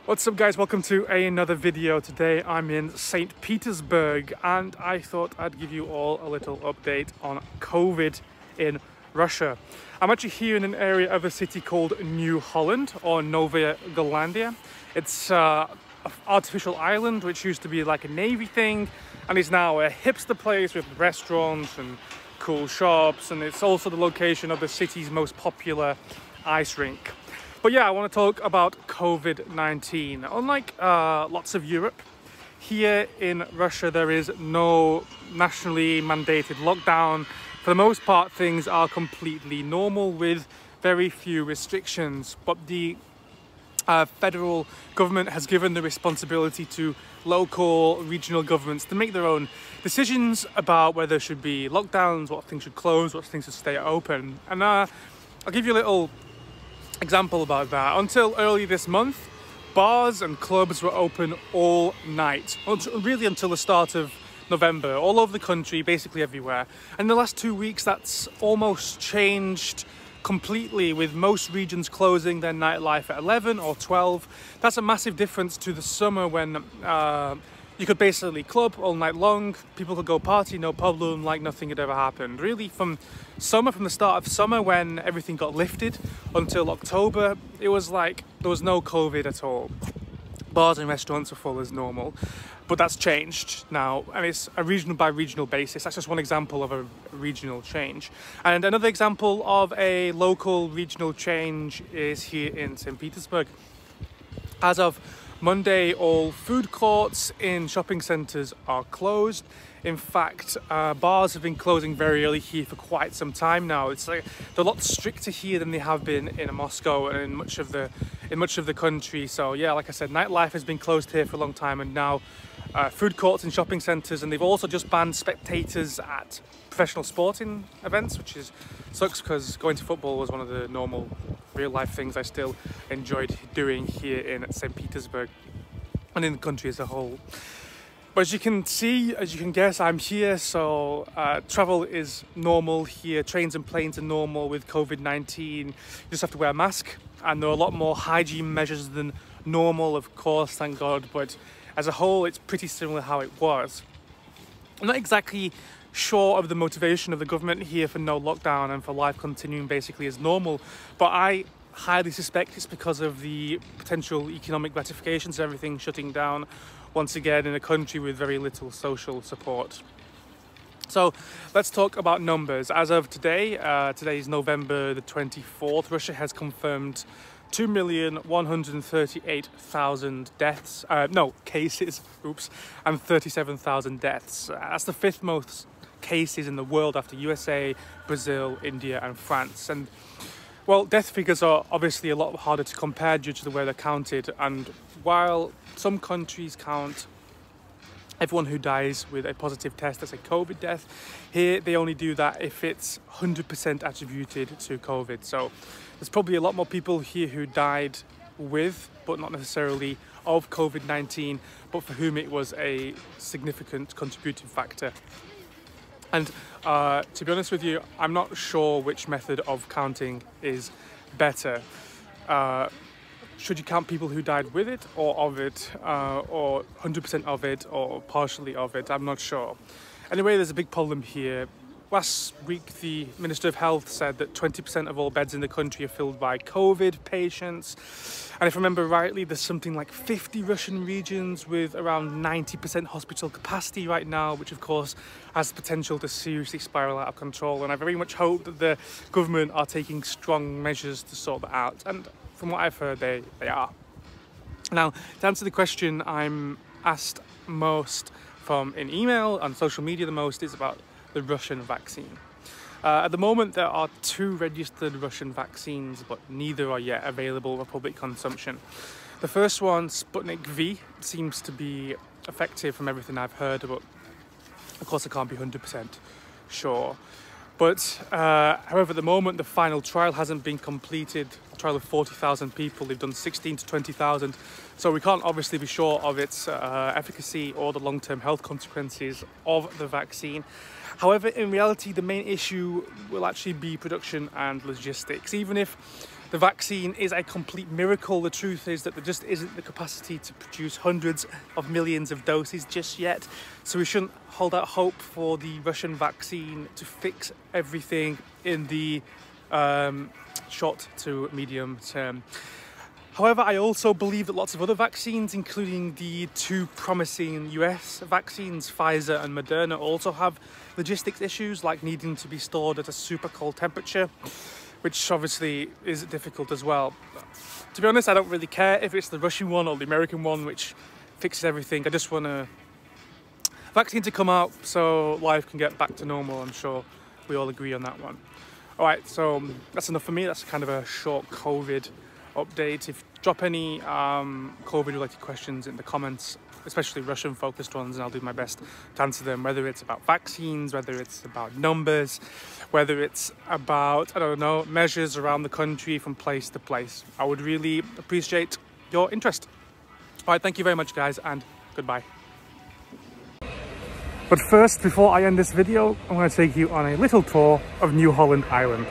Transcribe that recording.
What's up guys, welcome to another video. Today I'm in St. Petersburg and I thought I'd give you all a little update on COVID in Russia. I'm actually here in an area of a city called New Holland or Novaya Zelandia. It's an artificial island which used to be like a navy thing and is now a hipster place with restaurants and cool shops, and it's also the location of the city's most popular ice rink. But yeah, I want to talk about COVID-19. Unlike lots of Europe, here in Russia there is no nationally mandated lockdown. For the most part, things are completely normal with very few restrictions. But the federal government has given the responsibility to local, regional governments to make their own decisions about whether there should be lockdowns, what things should close, what things should stay open. And I'll give you a little example about that. Until early this month, bars and clubs were open all night, really until the start of November, all over the country, basically everywhere. And in the last 2 weeks, that's almost changed completely, with most regions closing their nightlife at 11 or 12. That's a massive difference to the summer when you could basically club all night long, people could go party, no problem, like nothing had ever happened. Really, from the start of summer when everything got lifted until October, it was like there was no COVID at all. Bars and restaurants were full as normal, but that's changed now, and it's a regional by regional basis. That's just one example of a regional change. And another example of a local regional change is here in St. Petersburg. As of Monday, all food courts in shopping centres are closed. In fact, bars have been closing very early here for quite some time now. It's like they're a lot stricter here than they have been in Moscow and in much of the country. So yeah, like I said, nightlife has been closed here for a long time, and now food courts and shopping centres. And they've also just banned spectators at professional sporting events, which sucks because going to football was one of the normal real life things I still enjoyed doing here in St. Petersburg and in the country as a whole. But as you can see, as you can guess, I'm here, so travel is normal here. Trains and planes are normal. With COVID-19, you just have to wear a mask, and there are a lot more hygiene measures than normal, of course, thank God, but as a whole it's pretty similar how it was. I'm not exactly sure of the motivation of the government here for no lockdown and for life continuing basically as normal, but I highly suspect it's because of the potential economic gratifications of everything shutting down once again in a country with very little social support. So let's talk about numbers. As of today, today is November the 24th, Russia has confirmed 2,138,000 deaths, cases, and 37,000 deaths. That's the fifth most cases in the world after USA, Brazil, India and France. And well, death figures are obviously a lot harder to compare due to the way they're counted, and while some countries count everyone who dies with a positive test as a COVID death, here they only do that if it's 100% attributed to COVID. So there's probably a lot more people here who died with, but not necessarily of COVID-19, but for whom it was a significant contributing factor. And to be honest with you, I'm not sure which method of counting is better. Should you count people who died with it or of it, or 100% of it or partially of it? I'm not sure. Anyway, there's a big problem here. Last week, the Minister of Health said that 20% of all beds in the country are filled by COVID patients. And if I remember rightly, there's something like 50 Russian regions with around 90% hospital capacity right now, which of course has the potential to seriously spiral out of control. And I very much hope that the government are taking strong measures to sort that out. And from what I've heard, they are. Now, to answer the question I'm asked most from in email and social media the most is about the Russian vaccine. At the moment, there are 2 registered Russian vaccines, but neither are yet available for public consumption. The first one, Sputnik V, seems to be effective from everything I've heard, but of course I can't be 100% sure. But however, at the moment, the final trial hasn't been completed. A trial of 40,000 people. They've done 16 to 20,000. So we can't obviously be sure of its efficacy or the long-term health consequences of the vaccine. However, in reality, the main issue will actually be production and logistics. Even if the vaccine is a complete miracle. The truth is that there just isn't the capacity to produce hundreds of millions of doses just yet. So we shouldn't hold out hope for the Russian vaccine to fix everything in the short to medium term. However, I also believe that lots of other vaccines, including the two promising US vaccines, Pfizer and Moderna, also have logistics issues like needing to be stored at a super cold temperature, which obviously is difficult as well. To be honest, I don't really care if it's the Russian one or the American one which fixes everything. I just want a vaccine to come out so life can get back to normal. I'm sure we all agree on that one. All right, so that's enough for me. That's kind of a short COVID update. If drop any COVID related questions in the comments, especially Russian focused ones, and I'll do my best to answer them, whether it's about vaccines, whether it's about numbers, whether it's about, I don't know, measures around the country from place to place. I would really appreciate your interest. All right, thank you very much guys, and goodbye. But first, before I end this video, I'm going to take you on a little tour of New Holland Island.